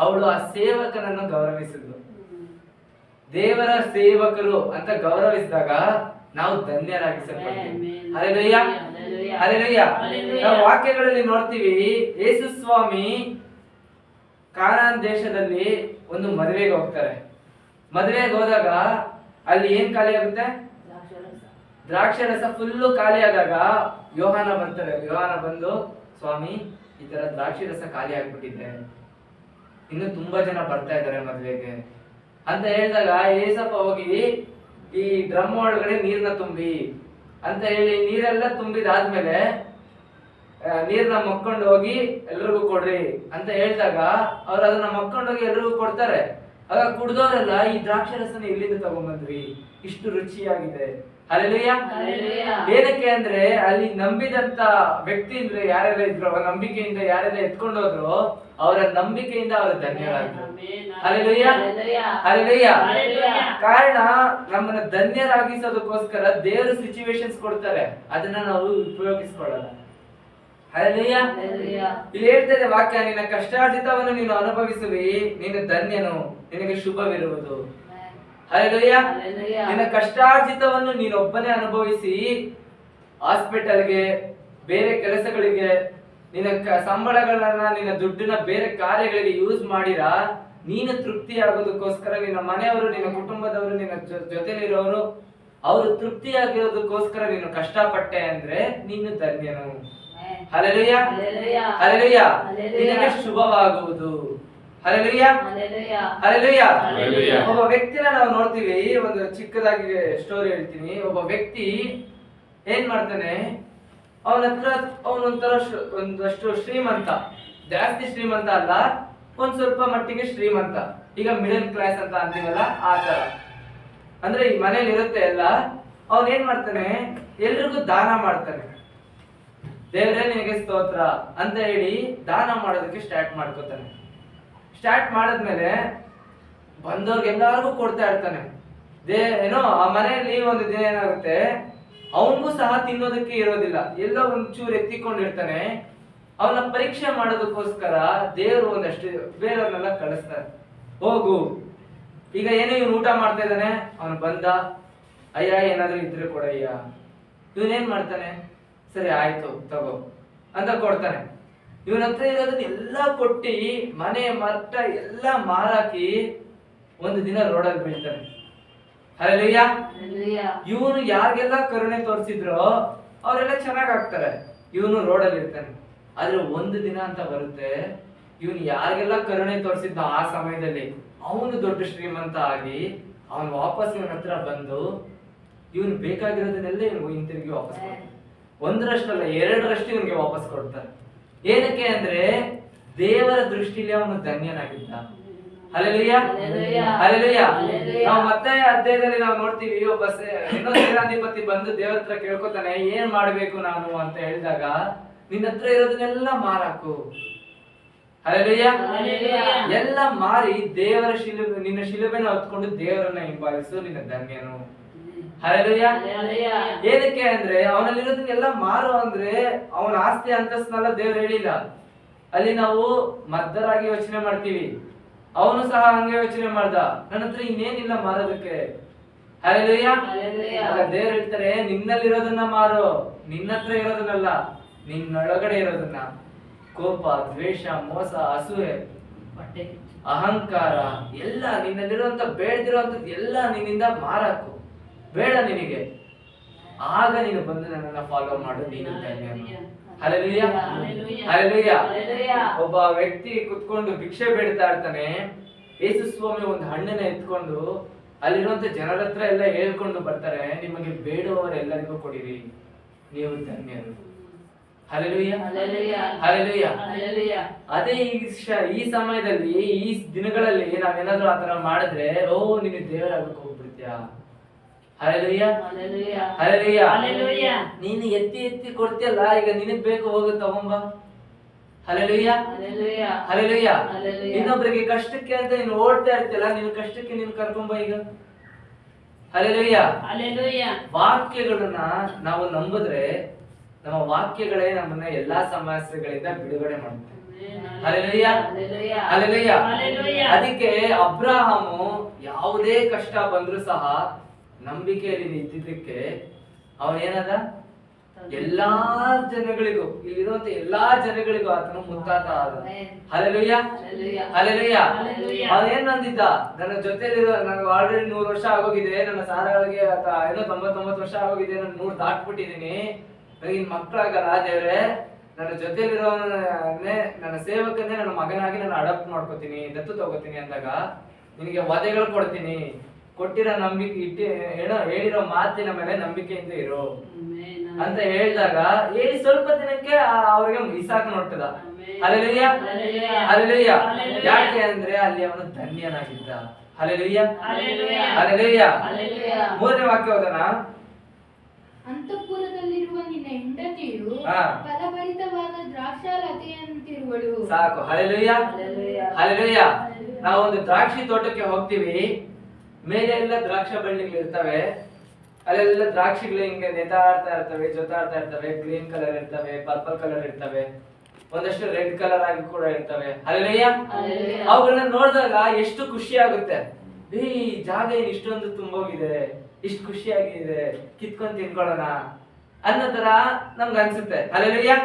ಅವಳು ಆ ಸೇವಕನನ್ನು ಗೌರವಿಸಿದ್ಲು. ದೇವರ ಸೇವಕರು ಅಂತ ಗೌರವಿಸಿದಾಗ ನಾವು ಧನ್ಯರಾಗಿಸಲ್ಪಡ್ತೀವಿ. ಹಲ್ಲೆಲೂಯಾ. ಹಲ್ಲೆಲೂಯಾ. ಹಲ್ಲೆಲೂಯಾ. ನಾವು ವಾಕ್ಯಗಳಲ್ಲಿ ನೋಡ್ತೀವಿ, ಯೇಸು ಸ್ವಾಮಿ ಕಾನಾನ್ ದೇಶದಲ್ಲಿ ಒಂದು ಮದುವೆಗೆ ಹೋಗ್ತಾರೆ. ಮದುವೆಗೆ ಹೋದಾಗ ಅಲ್ಲಿ ಏನ್ ಖಾಲಿ ಆಗುತ್ತೆ? ದ್ರಾಕ್ಷರಸ ಫುಲ್ಲು ಖಾಲಿ ಆದಾಗ ಯೋಹಾನ ಬರ್ತಾರೆ. ಯೋಹಾನ ಬಂದು, ಸ್ವಾಮಿ ಈ ತರ ದ್ರಾಕ್ಷಿ ರಸ ಖಾಲಿ ಆಗ್ಬಿಟ್ಟಿದೆ, ಇನ್ನು ತುಂಬಾ ಜನ ಬರ್ತಾ ಇದ್ದಾರೆ ಮದ್ವೆಗೆ ಅಂತ ಹೇಳಿದಾಗ ಏಸಪ್ಪ ಹೋಗಿ ಈ ಡ್ರಮ್ ಒಳಗಡೆ ನೀರ್ನ ತುಂಬಿ ಅಂತ ಹೇಳಿ ನೀರೆಲ್ಲ ತುಂಬಿದಾದ್ಮೇಲೆ ನೀರ್ನ ಮಕ್ಕೊಂಡು ಹೋಗಿ ಎಲ್ರಿಗೂ ಕೊಡ್ರಿ ಅಂತ ಹೇಳಿದಾಗ ಅವ್ರು ಅದನ್ನ ಮಕ್ಕೊಂಡು ಹೋಗಿ ಎಲ್ರಿಗೂ ಕೊಡ್ತಾರೆ. ಆಗ ಕುಡ್ದವರೆಲ್ಲ ಈ ದ್ರಾಕ್ಷಿ ರಸನ ಎಲ್ಲಿಂದ ತಗೊಂಡ್ಬಂದ್ರಿ, ಇಷ್ಟು ರುಚಿಯಾಗಿದೆ. ಹಲ್ಲೆಲೂಯಾ. ಏನಕ್ಕೆ ಅಂದ್ರೆ ಅಲ್ಲಿ ನಂಬಿದಂತ ವ್ಯಕ್ತಿ ಅಂದ್ರೆ ಯಾರೆಲ್ಲ ಇದ್ರು, ಅವರ ನಂಬಿಕೆಯಿಂದ ಯಾರೆಲ್ಲ ಎತ್ಕೊಂಡು ಹೋದ್ರು, ಅವರ ನಂಬಿಕೆಯಿಂದ ಅವರು ಧನ್ಯರಾದ್ರು. ಹಲ್ಲೆಲೂಯಾ. ಹಲ್ಲೆಲೂಯಾ. ಕಾರಣ ನಮ್ಮನ್ನ ಧನ್ಯರಾಗಿಸೋದಕ್ಕೋಸ್ಕರ ದೇವರು ಸಿಚುವೇಶನ್ಸ್ ಕೊಡ್ತಾರೆ, ಅದನ್ನ ನಾವು ಉಪಯೋಗಿಸ್ಕೊಳ್ಳಲ್ಲ. ಹಲ್ಲೆಲೂಯಾ. ಇಲ್ಲಿ ಹೇಳ್ತದೆ ವಾಕ್ಯ, ನಿನ್ನ ಕಷ್ಟಾರ್ಜಿತವನ್ನು ನೀನು ಅನುಭವಿಸುವಿ, ನೀನು ಧನ್ಯನು, ನಿನಗೆ ಶುಭವಿರುವುದು. ಹಲ್ಲೆಲೂಯಾ. ನಿನ್ನ ಕಷ್ಟಾರ್ಜಿತವನ್ನು ನೀನೊಬ್ಬನೇ ಅನುಭವಿಸಿ ಹಾಸ್ಪಿಟಲ್ಗೆ, ಬೇರೆ ಕೆಲಸಗಳಿಗೆ, ನಿನ್ನ ಸಂಬಳಗಳನ್ನ, ನಿನ್ನ ದುಡ್ಡನ್ನ ಬೇರೆ ಕಾರ್ಯಗಳಿಗೆ ಯೂಸ್ ಮಾಡಿರ, ನೀನು ತೃಪ್ತಿ ಆಗೋದಕ್ಕೋಸ್ಕರ ನಿನ್ನ ಮನೆಯವರು, ನಿನ್ನ ಕುಟುಂಬದವರು, ನಿನ್ನ ಜೊತೆಲಿರೋರು ಅವರು ತೃಪ್ತಿಯಾಗಿರೋದಕ್ಕೋಸ್ಕರ ನೀನು ಕಷ್ಟಪಟ್ಟೆ ಅಂದ್ರೆ ನೀನು ಧನ್ಯನು. ಹಲ್ಲೆಲೂಯಾ. ಹಲ್ಲೆಲೂಯಾ. ನಿನಗೆ ಶುಭವಾಗುವುದು. ಹಲ್ಲೆಲೂಯಾ. ಹಲ್ಲೆಲೂಯಾ. ಒಬ್ಬ ವ್ಯಕ್ತಿನ ನಾವು ನೋಡ್ತೀವಿ, ಒಂದು ಚಿಕ್ಕದಾಗಿ ಸ್ಟೋರಿ ಹೇಳ್ತೀನಿ. ಒಬ್ಬ ವ್ಯಕ್ತಿ ಏನ್ ಮಾಡ್ತಾನೆ, ಅವನ ಹತ್ರ ಒಂದಷ್ಟು ಶ್ರೀಮಂತ, ಜಾಸ್ತಿ ಶ್ರೀಮಂತ ಅಲ್ಲ, ಒಂದ್ ಸ್ವಲ್ಪ ಮಟ್ಟಿಗೆ ಶ್ರೀಮಂತ, ಈಗ ಮಿಡಲ್ ಕ್ಲಾಸ್ ಅಂತ ಅಂತೀವಲ್ಲ ಆ ತರ, ಅಂದ್ರೆ ಈ ಮನೇಲಿ ಇರುತ್ತೆ ಎಲ್ಲ. ಅವನ್ ಏನ್ ಮಾಡ್ತಾನೆ, ಎಲ್ರಿಗೂ ದಾನ ಮಾಡ್ತಾನೆ. ದೇವರೇ ನಿನಗೆ ಸ್ತೋತ್ರ ಅಂತ ಹೇಳಿ ದಾನ ಮಾಡೋದಕ್ಕೆ ಸ್ಟಾರ್ಟ್ ಮಾಡ್ಕೋತಾನೆ. ಸ್ಟಾರ್ಟ್ ಮಾಡಿದ್ಮೇಲೆ ಬಂದವ್ರಿಗೆಲ್ಲರಿಗೂ ಕೊಡ್ತಾ ಇರ್ತಾನೆ. ಏನೋ ಆ ಮನೆಯಲ್ಲಿ ಒಂದು ದಿನ ಏನಾಗುತ್ತೆ, ಅವನಿಗೂ ಸಹ ತಿನ್ನೋದಕ್ಕೆ ಇರೋದಿಲ್ಲ, ಎಲ್ಲೋ ಒಂಚೂರು ಎತ್ತಿಕೊಂಡಿರ್ತಾನೆ. ಅವನ ಪರೀಕ್ಷೆ ಮಾಡೋದಕ್ಕೋಸ್ಕರ ದೇವರು ಒಂದಷ್ಟು ಬೇರೆಯವ್ರನ್ನೆಲ್ಲ ಕಳಿಸ್ತಾರೆ. ಹೋಗು, ಈಗ ಏನೋ ಇವನು ಊಟ ಮಾಡ್ತಾ ಇದ್ದಾನೆ, ಅವನು ಬಂದ, ಅಯ್ಯ ಏನಾದ್ರೂ ಇದ್ರೆ ಕೊಡಯ್ಯ. ಇವನೇನ್ ಮಾಡ್ತಾನೆ, ಸರಿ ಆಯ್ತು ತಗೋ ಅಂತ ಕೊಡ್ತಾನೆ. ಇವನ ಹತ್ರ ಇರೋದನ್ನ ಎಲ್ಲ ಕೊಟ್ಟಿ ಮನೆ ಮಟ್ಟ ಎಲ್ಲ ಮಾರಾಕಿ ಒಂದು ದಿನ ರೋಡಲ್ಲಿ ಬೀಳ್ತಾನೆ. ಹಲ್ಲೆಲೂಯಾ. ಇವನು ಯಾರಿಗೆಲ್ಲ ಕರುಣೆ ತೋರಿಸಿದ್ರೋ ಅವರೆಲ್ಲ ಚೆನ್ನಾಗ್ ಆಗ್ತಾರೆ, ಇವನು ರೋಡಲ್ಲಿ ಇರ್ತಾನೆ. ಆದ್ರೆ ಒಂದು ದಿನ ಅಂತ ಬರುತ್ತೆ, ಇವನು ಯಾರಿಗೆಲ್ಲ ಕರುಣೆ ತೋರಿಸಿದ್ದ ಆ ಸಮಯದಲ್ಲಿ ಅವನು ದೊಡ್ಡ ಶ್ರೀಮಂತ ಆಗಿ ಅವನು ವಾಪಸ್ ಇವನ ಹತ್ರ ಬಂದು ಇವನು ಬೇಕಾಗಿರೋದನ್ನೆಲ್ಲ ಇವನು ಹಿಂತಿರುಗಿ ವಾಪಸ್ ಕೊಡ್ತಾನೆ. ಒಂದರಷ್ಟಲ್ಲ, ಎರಡರಷ್ಟು ಇವನಿಗೆ ವಾಪಸ್ ಕೊಡ್ತಾರೆ. ಏನಕ್ಕೆ ಅಂದ್ರೆ ದೇವರ ದೃಷ್ಟಿಲಿ ಅವನು ಧನ್ಯನಾಗಿದ್ದ. ಹಲ್ಲೆಲೂಯಾ. ಹಲ್ಲೆಲೂಯಾ. ನಾವು ಮತ್ತೆ ಅಧ್ಯಾಯದಲ್ಲಿ ನಾವು ನೋಡ್ತೀವಿ, ಒಬ್ಬ ಇನ್ನೊಂದು ಸೇನಾಧಿಪತಿ ಬಂದು ದೇವರ ಹತ್ರ ಕೇಳ್ಕೊತಾನೆ, ಏನ್ ಮಾಡ್ಬೇಕು ನಾನು ಅಂತ ಹೇಳಿದಾಗ, ನಿನ್ನ ಹತ್ರ ಇರೋದನ್ನೆಲ್ಲ ಮಾರಾಕು. ಹಲ್ಲೆಲೂಯಾ. ಎಲ್ಲ ಮಾರಿ ದೇವರ ಶಿಲುಬೆ, ನಿನ್ನ ಶಿಲುಬೆನ ಹೊತ್ಕೊಂಡು ದೇವರನ್ನ ಹಿಂಬಾಲಿಸು, ನಿನ್ನ ಧನ್ಯನು. ಹಲ್ಲೆಲೂಯಾ. ಏನಕ್ಕೆ ಅಂದ್ರೆ ಅವನಲ್ಲಿರೋದನ್ನೆಲ್ಲ ಮಾರು ಅಂದ್ರೆ ಅವನ ಆಸ್ತಿ ಅಂತಸ್ತನ್ನೆಲ್ಲ ದೇವ್ರು ಹೇಳಿಲ್ಲ. ಅಲ್ಲಿ ನಾವು ಮದ್ದರಾಗಿ ಯೋಚನೆ ಮಾಡ್ತೀವಿ, ಅವನು ಸಹ ಹಂಗೆ ಯೋಚನೆ ಮಾಡ್ದ, ನನ್ನ ಹತ್ರ ಇನ್ನೇನಿಲ್ಲ ಮಾರೋದಕ್ಕೆ. ಹಲ್ಲೆಲೂಯಾ. ದೇವ್ರು ಹೇಳ್ತಾರೆ, ನಿನ್ನಲ್ಲಿರೋದನ್ನ ಮಾರು, ನಿನ್ನ ಹತ್ರ ಇರೋದನ್ನಲ್ಲ, ನಿನ್ನೊಳಗಡೆ ಇರೋದನ್ನ. ಕೋಪ, ದ್ವೇಷ, ಮೋಸ, ಅಸೂಯೆ, ಅಹಂಕಾರ ಎಲ್ಲ ನಿನ್ನಲ್ಲಿರುವಂತ ಬೇಡದಿರುವಂತದ್ದು ಎಲ್ಲ ನಿನ್ನಿಂದ ಮಾರಾಕು, ಬೇಡ ನಿನಗೆ. ಆಗ ನೀನು ಬಂದು ನನ್ನನ್ನ ಫಾಲೋ ಮಾಡು, ನೀನು ಧನ್ಯನು. ಹಲ್ಲೆಲೂಯಾ. ಹಲ್ಲೆಲೂಯಾ. ಒಬ್ಬ ವ್ಯಕ್ತಿ ಕುತ್ಕೊಂಡು ಭಿಕ್ಷೆ ಬೇಡ್ತಾ ಇರ್ತಾನೆ. ಯೇಸು ಸ್ವಾಮಿ ಒಂದು ಹಣ್ಣನ್ನ ಎತ್ಕೊಂಡು ಅಲ್ಲಿರುವಂತ ಜನರ ಹತ್ರ ಎಲ್ಲ ಹೇಳ್ಕೊಂಡು ಬರ್ತಾರೆ, ನಿಮಗೆ ಬೇಡುವವರೆಲ್ಲರಿಗೂ ಕೊಡಿರಿ, ನೀವು ಧನ್ಯರು. ಹಲ್ಲೆಲೂಯಾ. ಹಲ್ಲೆಲೂಯಾ. ಅದೇ ಈ ಸಮಯದಲ್ಲಿ, ಈ ದಿನಗಳಲ್ಲಿ ನಾವೇನಾದ್ರೂ ಆತರ ಮಾಡಿದ್ರೆ, ಓ ನೀನು ದೇವರಾಗಕ್ಕೆ ಹೋಗ್ಬಿಡ್ತೀಯಾ. ಹಲ್ಲೆಲೂಯಾ. ಹಲ್ಲೆಲೂಯಾ. ನೀನು ಎತ್ತಿ ಎತ್ತಿ ಕೊಡ್ತೀಯಲ್ಲ, ಈಗ ನಿನಗ್ ಬೇಕು, ಹೋಗು ತಗೊಂಬ. ಹಲ್ಲೆಲೂಯಾ. ಹಲ್ಲೆಲೂಯಾ. ಇನ್ನೊಬ್ರಿಗೆ ಕಷ್ಟಕ್ಕೆ ಅಂತ ನೀನು ಓಡ್ತಾ ಇರ್ತೀಯಲ್ಲ, ನಿನ್ನ ಕಷ್ಟಕ್ಕೆ ನೀನು ಕರ್ಕೊಂಬ ಈಗ. ಹಲ್ಲೆಲೂಯಾ. ವಾಕ್ಯಗಳನ್ನ ನಾವು ನಂಬಿದ್ರೆ, ನಮ್ಮ ವಾಕ್ಯಗಳೇ ನಮ್ಮನ್ನ ಎಲ್ಲಾ ಸಮಸ್ಯೆಗಳಿಂದ ಬಿಡುಗಡೆ ಮಾಡುತ್ತೆ. ಹಲ್ಲೆಲೂಯಾ. ಹಲ್ಲೆಲೂಯಾ. ಅದಕ್ಕೆ ಅಬ್ರಹಾಮು ಯಾವುದೇ ಕಷ್ಟ ಬಂದ್ರು ಸಹ ನಂಬಿಕೆಯಲ್ಲಿ ನಿಂತಿದ್ದಕ್ಕೆ ಅವನೇನದ, ಎಲ್ಲಾ ಜನಗಳಿಗೂ, ಇಲ್ಲಿರುವಂತ ಎಲ್ಲಾ ಜನಗಳಿಗೂ ಆತನು ಮುತ್ತಾತ ಆದ. Hallelujah, hallelujah. ಅವನೇನ್ ಅಂದಿದ್ದ, ನನ್ನ ಜೊತೆಲಿರೋ, ನನಗೆ ಆಲ್ರೆಡಿ 100 ವರ್ಷ ಆಗೋಗಿದೆ, ನನ್ನ ಸಾರಗಳಿಗೆ ಏನೋ 99 ವರ್ಷ ಆಗೋಗಿದೆ, ನಾನು 100 ದಾಟ್ಬಿಟ್ಟಿದೀನಿ, ನನಗಿನ್ ಮಕ್ಕಳಾಗಲ್ಲ ದೇವ್ರೆ, ನನ್ನ ಜೊತೆಲಿರೋನೇ ನನ್ನ ಸೇವಕನ್ನೇ ನನ್ನ ಮಗನಾಗಿ ನಾನು ಅಡಾಪ್ಟ್ ಮಾಡ್ಕೋತೀನಿ, ದತ್ತು ತಗೋತೀನಿ ಅಂದಾಗ ನಿನಗೆ ವಧೆಗಳು ಕೊಡ್ತೀನಿ, ಕೊಟ್ಟಿರೋ ನಂಬಿಕೆ ಹೇಳಿರೋ ಮಾತಿನ ಮೇಲೆ ನಂಬಿಕೆಯಿಂದ ಇರು ಅಂತ ಹೇಳಿದಾಗ ಹೇಳಿ ಸ್ವಲ್ಪ ದಿನಕ್ಕೆ ಅವ್ರಿಗೆ ಇಸಾಕ್ ನೋಡ್ತದ. Hallelujah, hallelujah. ಯಾಕೆ ಅಂದ್ರೆ ಅಲ್ಲಿ ಅವನು ಧನ್ಯನಾಗಿದ್ದ. Hallelujah, hallelujah. 3ನೇ ವಾಕ್ಯ ಓದೋಣ. ಅಂತಃಪುರದಲ್ಲಿರುವ ನಿನ್ನ ಹೆಂಡತಿಯು ಫಲಭರಿತವಾದ ದ್ರಾಕ್ಷಾಲತೆಯಂತಿರುವಳು. ಸಾಕು. Hallelujah, hallelujah. ನಾವೊಂದು ದ್ರಾಕ್ಷಿ ತೋಟಕ್ಕೆ ಹೋಗ್ತೀವಿ, ಮೇಲೆ ಎಲ್ಲ ದ್ರಾಕ್ಷ ಬಳ್ಳಿಗಳು ಇರ್ತವೆ, ಅಲ್ಲೆಲ್ಲ ದ್ರಾಕ್ಷಿಗಳು ಹಿಂಗೆ ನೇತಾಡ್ತಾ ಇರ್ತವೆ, ಜೊತಾಡ್ತಾ ಇರ್ತವೆ, ಗ್ರೀನ್ ಕಲರ್ ಇರ್ತವೆ, ಪರ್ಪಲ್ ಕಲರ್ ಇರ್ತವೆ, ಒಂದಷ್ಟು ರೆಡ್ ಕಲರ್ ಆಗಿ ಕೂಡ ಇರ್ತವೆ. ಹಲ್ಲೆಲೂಯಾ. ಅವುಗಳನ್ನ ನೋಡಿದಾಗ ಎಷ್ಟು ಖುಷಿ ಆಗುತ್ತೆ. ಈ ಜಾಗ ಏನ್ ಇಷ್ಟೊಂದು ತುಂಬೋಗಿದೆ, ಇಷ್ಟು ಖುಷಿಯಾಗಿದೆ, ಕಿತ್ಕೊಂಡ್ ತಿನ್ಕೊಳ್ಳೋಣ ಅನ್ನೋ ತರ ನಮ್ಗೆ ಅನ್ಸುತ್ತೆ. ಹಲ್ಲೆಲೂಯಾ.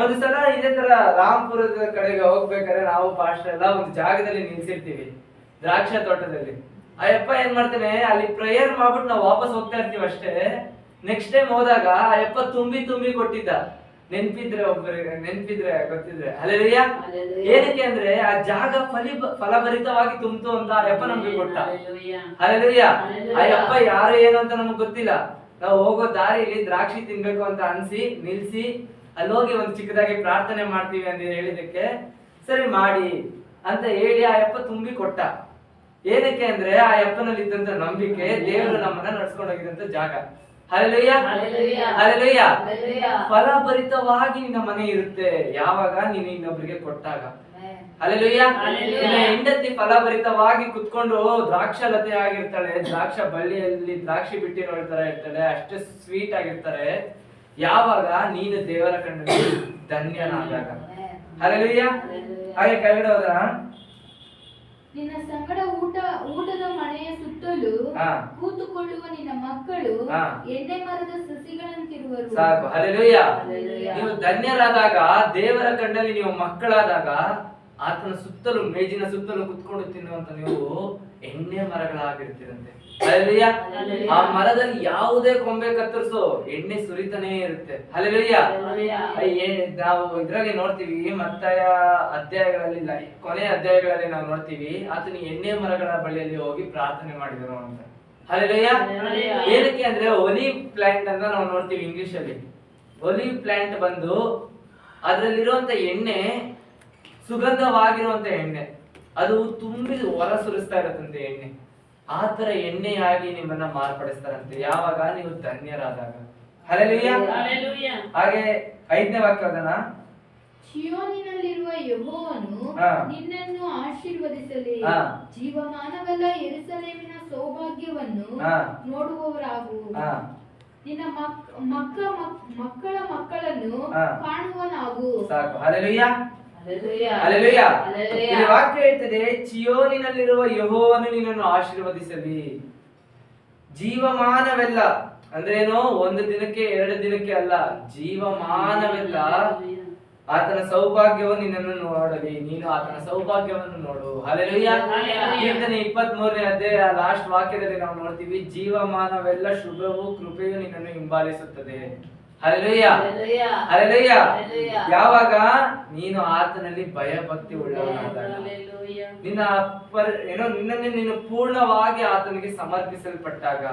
ಒಂದು ಸಲ ಇದೇ ತರ ರಾಂಪುರದ ಕಡೆಗೆ ಹೋಗ್ಬೇಕಾದ್ರೆ ನಾವು ಪಾಸ್ಟರ್ ಎಲ್ಲ ಒಂದು ಜಾಗದಲ್ಲಿ ನಿಲ್ಸಿರ್ತೀವಿ, ದ್ರಾಕ್ಷ ತೋಟದಲ್ಲಿ. ಆ ಯಪ್ಪ ಏನ್ ಮಾಡ್ತಾನೆ, ಅಲ್ಲಿ ಪ್ರೇಯರ್ ಮಾಡ್ಬಿಟ್ಟು ನಾವು ವಾಪಸ್ ಹೋಗ್ತಾ ಇರ್ತೀವಿ ಅಷ್ಟೇ. ನೆಕ್ಸ್ಟ್ ಟೈಮ್ ಹೋದಾಗ ಆ ಯಪ್ಪ ತುಂಬಿ ತುಂಬಿ ಕೊಟ್ಟಿದ್ದ. ನೆನ್ಪಿದ್ರೆ ಗೊತ್ತಿದ್ರೆ. ಹಲ್ಲೆಲೂಯಾ. ಏನಕ್ಕೆ ಅಂದ್ರೆ ಆ ಜಾಗ ಫಲಭರಿತವಾಗಿ ತುಂಬಿತು ಅಂತ ಆ ಯಪ್ಪ ನಮ್ಗೆ ಕೊಟ್ಟ. ಹಲ್ಲೆಲೂಯಾ. ಆ ಯಪ್ಪ ಯಾರು ಏನು ಅಂತ ನಮ್ಗೆ ಗೊತ್ತಿಲ್ಲ, ನಾವು ಹೋಗೋ ದಾರಿಯಲ್ಲಿ ದ್ರಾಕ್ಷಿ ತಿನ್ಬೇಕು ಅಂತ ಅನ್ಸಿ ನಿಲ್ಸಿ ಅಲ್ಲಿ ಹೋಗಿ ಒಂದು ಚಿಕ್ಕದಾಗಿ ಪ್ರಾರ್ಥನೆ ಮಾಡ್ತೀವಿ ಅಂತ ಹೇಳಿದಕ್ಕೆ ಸರಿ ಮಾಡಿ ಅಂತ ಹೇಳಿ ಆ ಯಪ್ಪ ತುಂಬಿ ಕೊಟ್ಟ. ಏನಕ್ಕೆ ಅಂದ್ರೆ ಆ ಯಪ್ಪನಲ್ಲಿ ಇದ್ದಂತ ನಂಬಿಕೆ, ದೇವರು ನಮ್ಮನ್ನ ನಡ್ಸ್ಕೊಂಡು ಹೋಗಿದಂತ ಜಾಗ. Hallelujah, hallelujah. ಫಲಭರಿತವಾಗಿ ನಿನ್ನ ಮನೆ ಇರುತ್ತೆ ಯಾವಾಗ ನೀನು ಇನ್ನೊಬ್ರಿಗೆ ಕೊಟ್ಟಾಗ. ಹಲ್ಲೆಲೂಯಾ. ನಿನ್ನ ಹೆಂಡತಿ ಫಲಭರಿತವಾಗಿ ಕುತ್ಕೊಂಡು ದ್ರಾಕ್ಷಲತೆ ಆಗಿರ್ತಾಳೆ, ದ್ರಾಕ್ಷ ಬಳ್ಳಿಯಲ್ಲಿ ದ್ರಾಕ್ಷಿ ಬಿಟ್ಟಿರೋ ತರ ಇರ್ತಾಳೆ, ಅಷ್ಟೇ ಸ್ವೀಟ್ ಆಗಿರ್ತಾರೆ ಯಾವಾಗ ನೀನು ದೇವರ ಕಣ್ಣಲ್ಲಿ ಧನ್ಯನಾದಾಗ. ಹಲ್ಲೆಲೂಯಾ. ಹಾಗೆ ಕೆಳಗಡೆ ಹೋದ, ನಿನ್ನ ಸಂಗಡ ಊಟದ ಮನೆಯ ಸುತ್ತಲೂ ಕೂತುಕೊಳ್ಳುವ ನಿನ್ನ ಮಕ್ಕಳು ಎಣ್ಣೆ ಮರದ ಸಸಿಗಳಂತಿರುವರು. ಸಾಕು. ಹಲ್ಲೆಲೂಯಾ. ನೀವು ಧನ್ಯರಾದಾಗ, ದೇವರ ಕಣ್ಣಲ್ಲಿ ನೀವು ಮಕ್ಕಳಾದಾಗ, ಆತನ ಸುತ್ತಲೂ, ಮೇಜಿನ ಸುತ್ತಲೂ ಕುತ್ಕೊಂಡು ತಿನ್ನುವಂತ ನೀವು ಎಣ್ಣೆ ಮರಗಳಾಗಿರ್ತೀರಂತೆ. ಹಲ್ಲೆಲೂಯಾ. ಆ ಮರದಲ್ಲಿ ಯಾವುದೇ ಕೊಂಬೆ ಕತ್ತರಿಸೋ ಎಣ್ಣೆ ಸುರಿತಾನೇ ಇರುತ್ತೆ. ಹಲ್ಲೆಲೂಯಾ. ನಾವು ಇದ್ರಲ್ಲಿ ನೋಡ್ತೀವಿ, ಮತ್ತಾಯ ಅಧ್ಯಾಯಗಳಲ್ಲಿ, ಕೊನೆಯ ಅಧ್ಯಾಯಗಳಲ್ಲಿ ನಾವು ನೋಡ್ತೀವಿ, ಆತನ ಎಣ್ಣೆ ಮರಗಳ ಬಳಿಯಲ್ಲಿ ಹೋಗಿ ಪ್ರಾರ್ಥನೆ ಮಾಡಿದರು ಅಂತ. ಹಲ್ಲೆಲೂಯಾ. ಏನಕ್ಕೆ ಅಂದ್ರೆ ಒಲಿವ್ ಪ್ಲಾಂಟ್ ಅಂತ ನಾವು ನೋಡ್ತೀವಿ ಇಂಗ್ಲಿಷ್ ಅಲ್ಲಿ. ಒಲಿವ್ ಪ್ಲಾಂಟ್ ಬಂದು ಅದರಲ್ಲಿರುವಂತ ಎಣ್ಣೆ ಸುಗಂಧವಾಗಿರುವಂತ ಎಣ್ಣೆ, ಅದು ತುಂಬಿ ಹೊರ ಸುರಿಸ್ತಾ ಇರತ್ತಂತೆ ಎಣ್ಣೆ. ಆ ತರ ಎಣ್ಣೆಯಾಗಿ ನಿಮ್ಮನ್ನ ಮಾರ್ಪಡಿಸ್ತಾರಂತೆ ಯಾವಾಗ ನೀವು ಧನ್ಯರಾದಾಗ. ಹಲ್ಲೆಲೂಯಾ. ಹಾಗೆ 5ನೇ ವಾಕ್ಯ ಅದನ್ನ, ಚೀಯೋನಿನಲ್ಲಿರುವ ಯೆಹೋವನು ನಿನ್ನನ್ನು ಆಶೀರ್ವದಿಸಲಿ, ಜೀವಮಾನವೆಲ್ಲ ಯೆರೂಸಲೇಮಿನ ಸೌಭಾಗ್ಯವನ್ನು ನೋಡುವವರಾಗು, ನಿನ್ನ ಮಕ್ಕಳ ಮಕ್ಕಳನ್ನು ಕಾಣುವನಾಗು. ಸಾಕು. Hallelujah, hallelujah. ಈ ವಾಕ್ಯ ಹೇಳ್ತದೆ, ಚಿಯೋನಿನಲ್ಲಿರುವ ಯೆಹೋವನು ನಿನ್ನನ್ನು ಆಶೀರ್ವದಿಸಲಿ. ಜೀವಮಾನವೆಲ್ಲ ಅಂದ್ರೇನು, 1 ದಿನಕ್ಕೆ 2 ದಿನಕ್ಕೆ ಅಲ್ಲ, ಜೀವಮಾನವೆಲ್ಲ ಆತನ ಸೌಭಾಗ್ಯವನ್ನು ನಿನ್ನನ್ನು ನೋಡಲಿ, ನೀನು ಆತನ ಸೌಭಾಗ್ಯವನ್ನು ನೋಡು. ಹಲ್ಲೆಲೂಯಾ. ಕೀರ್ತನೆ 23ನೇ ಅಧ್ಯಾಯ ಲಾಸ್ಟ್ ವಾಕ್ಯದಲ್ಲಿ ನಾವು ನೋಡ್ತೀವಿ, ಜೀವಮಾನವೆಲ್ಲ ಶುಭವು ಕೃಪೆಯು ನಿನ್ನನ್ನು ಹಿಂಬಾಲಿಸುತ್ತದೆ. Hallelujah, hallelujah. ಯಾವಾಗ ನೀನು ಆತನಲ್ಲಿ ಭಯಭಕ್ತಿ ಉಳ್ಳವನಾದಾಗ, ನಿನ್ನನ್ನೇ ನೀನು ಪೂರ್ಣವಾಗಿ ಆತನಿಗೆ ಸಮರ್ಪಿಸಲ್ಪಟ್ಟಾಗ,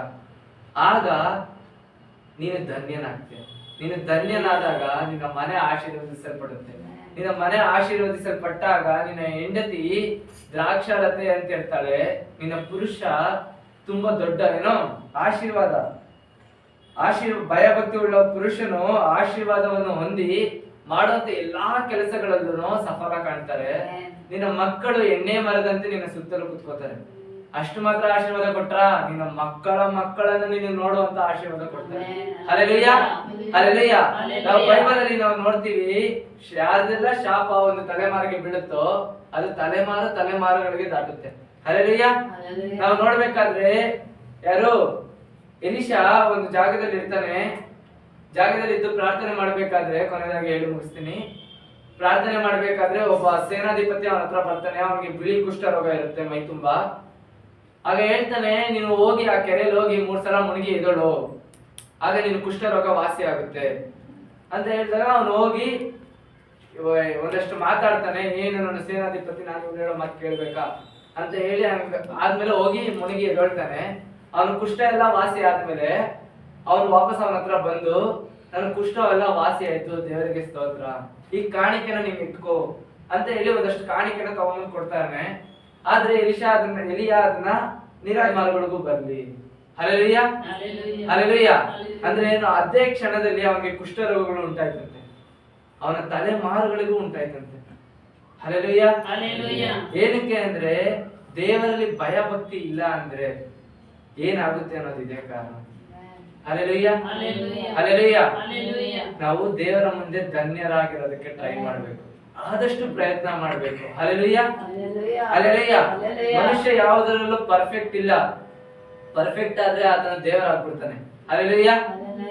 ಆಗ ನೀನು ಧನ್ಯನಾಗ್ತೀಯ. ನೀನು ಧನ್ಯನಾದಾಗ ನಿನ್ನ ಮನೆ ಆಶೀರ್ವದಿಸಲ್ಪಡುತ್ತೆ. ನಿನ್ನ ಮನೆ ಆಶೀರ್ವದಿಸಲ್ಪಟ್ಟಾಗ ನಿನ್ನ ಹೆಂಡತಿ ದ್ರಾಕ್ಷಾಲತೆ ಅಂತ ಇರ್ತಾಳೆ, ನಿನ್ನ ಪುರುಷ ತುಂಬಾ ದೊಡ್ಡ ಆಶೀರ್ವಾದ, ಭಯಭಕ್ತಿ ಉಳ್ಳ ಪುರುಷನು ಆಶೀರ್ವಾದವನ್ನು ಹೊಂದಿ ಮಾಡುವಂತ ಎಲ್ಲಾ ಕೆಲಸಗಳಲ್ಲೂ ಸಫಲ ಕಾಣ್ತಾರೆ. ನಿನ್ನ ಮಕ್ಕಳು ಎಣ್ಣೆ ಮರದಂತೆ ನಿನ್ನ ಸುತ್ತಲೂ ಕುತ್ಕೋತಾರೆ. ಅಷ್ಟು ಮಾತ್ರ ಆಶೀರ್ವಾದ ಕೊಟ್ರ, ನಿನ್ನ ಮಕ್ಕಳನ್ನು ನೀನು ನೋಡುವಂತ ಆಶೀರ್ವಾದ ಕೊಡ್ತಾರೆ. Hallelujah, hallelujah. ನಾವು ಬೈಬಲ್ ಅಲ್ಲಿ ನಾವು ನೋಡ್ತೀವಿ, ಯಾರ್ದೆಲ್ಲ ಶಾಪ ಒಂದು ತಲೆಮಾರಿಗೆ ಬೀಳುತ್ತೋ ಅದು ತಲೆಮಾರುಗಳಿಗೆ ದಾಟುತ್ತೆ. ಹಲ್ಲೆಲೂಯಾ. ನಾವು ನೋಡ್ಬೇಕಾದ್ರೆ ಯಾರು ಎಲಿಶಾ ಒಂದು ಜಾಗದಲ್ಲಿ ಇರ್ತಾನೆ, ಜಾಗದಲ್ಲಿ ಇದ್ದು ಪ್ರಾರ್ಥನೆ ಮಾಡ್ಬೇಕಾದ್ರೆ, ಕೊನೆಯದಾಗಿ ಹೇಳಿ ಮುಗಿಸ್ತೀನಿ, ಪ್ರಾರ್ಥನೆ ಮಾಡ್ಬೇಕಾದ್ರೆ ಒಬ್ಬ ಸೇನಾಧಿಪತಿ ಅವನ ಹತ್ರ ಬರ್ತಾನೆ. ಅವನಿಗೆ ಬಿಳಿ ಕುಷ್ಠರೋಗ ಇರುತ್ತೆ ಮೈ ತುಂಬಾ. ಆಗ ಹೇಳ್ತಾನೆ, ನೀನು ಹೋಗಿ ಆ ಕೆರೆಯಲ್ಲಿ ಹೋಗಿ 3 ಸಲ ಮುಳುಗಿ ಎದಳು, ಆಗ ನೀನು ಕುಷ್ಠರೋಗ ವಾಸಿ ಆಗುತ್ತೆ ಅಂತ ಹೇಳಿದಾಗ ಅವನು ಹೋಗಿ ಒಂದಷ್ಟು ಮಾತಾಡ್ತಾನೆ. ಏನು ನನ್ನ ಸೇನಾಧಿಪತಿ, ನಾನು ಇವ್ನು ಹೇಳೋ ಮಾತು ಕೇಳ್ಬೇಕಾ ಅಂತ ಹೇಳಿ ಆದ್ಮೇಲೆ ಹೋಗಿ ಮುಳುಗಿ ಎದೊಳ್ತಾನೆ. ಅವನು ಕುಷ್ಠ ಎಲ್ಲ ವಾಸಿ ಆದ್ಮೇಲೆ ಅವನು ವಾಪಸ್ ಅವನ ಹತ್ರ ಬಂದು, ನನ್ನ ಕುಷ್ಠವೆಲ್ಲ ವಾಸಿ ಆಯ್ತು, ದೇವರಿಗೆ ಸ್ತೋತ್ರ, ಈ ಕಾಣಿಕೆನ ನೀನ್ ಇಟ್ಕೋ ಅಂತ ಹೇಳಿ ಒಂದಷ್ಟು ಕಾಣಿಕೆನ ತಗೊಂಡು ಕೊಡ್ತಾನೆ. ಆದ್ರೆ ಎಲಿಯಾ ಅದನ್ನ ನಿರಾಜ್ಮಾರ್ಗಳಿಗೂ ಬರ್ಲಿ. Hallelujah, hallelujah. ಅಂದ್ರೆ ಏನು, ಅದೇ ಕ್ಷಣದಲ್ಲಿ ಅವನಿಗೆ ಕುಷ್ಠರೋಗಗಳು ಉಂಟಾಯ್ತಂತೆ, ಅವನ ತಲೆಮಾರುಗಳಿಗೂ ಉಂಟಾಯ್ತಂತೆ. ಹಲ್ಲೆಲೂಯಾ. ಏನಕ್ಕೆ ಅಂದ್ರೆ ದೇವರಲ್ಲಿ ಭಯ ಭಕ್ತಿ ಇಲ್ಲ ಅಂದ್ರೆ ಏನಾಗುತ್ತೆ ಅನ್ನೋದು ಇದೇ ಕಾರಣ. Hallelujah, hallelujah. ನಾವು ದೇವರ ಮುಂದೆ ಧನ್ಯರಾಗಿರೋದಕ್ಕೆ ಟ್ರೈ ಮಾಡ್ಬೇಕು, ಆದಷ್ಟು ಪ್ರಯತ್ನ ಮಾಡ್ಬೇಕು. Hallelujah, hallelujah. ಮನುಷ್ಯ ಯಾವುದರಲ್ಲೂ ಪರ್ಫೆಕ್ಟ್ ಇಲ್ಲ. ಪರ್ಫೆಕ್ಟ್ ಆದ್ರೆ ಆತನ ದೇವರಾಗ್ಬಿಡ್ತಾನೆ. ಹಲ್ಲೆಲೂಯಾ.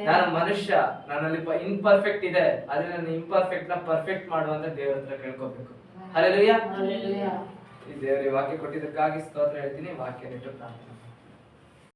ನಾನು ಮನುಷ್ಯ, ನನ್ನಲ್ಲಿ ಇನ್ಪರ್ಫೆಕ್ಟ್ ಇದೆ, ಆದ್ರೆ ನನ್ನ ಇಂಪರ್ಫೆಕ್ಟ್ ನ ಪರ್ಫೆಕ್ಟ್ ಮಾಡುವಂತ ದೇವರ ಹತ್ರ ಕೇಳ್ಕೋಬೇಕು. ಹಲ್ಲೆಲೂಯಾ. ಈ ದೇವರ ವಾಕ್ಯ ಕೊಟ್ಟಿದ್ದಕ್ಕಾಗಿ ಸ್ತೋತ್ರ ಹೇಳ್ತೀನಿ. ವಾಕ್ಯ ನೆಟ್ಟು ಪ್ರಾರ್ಥನೆ.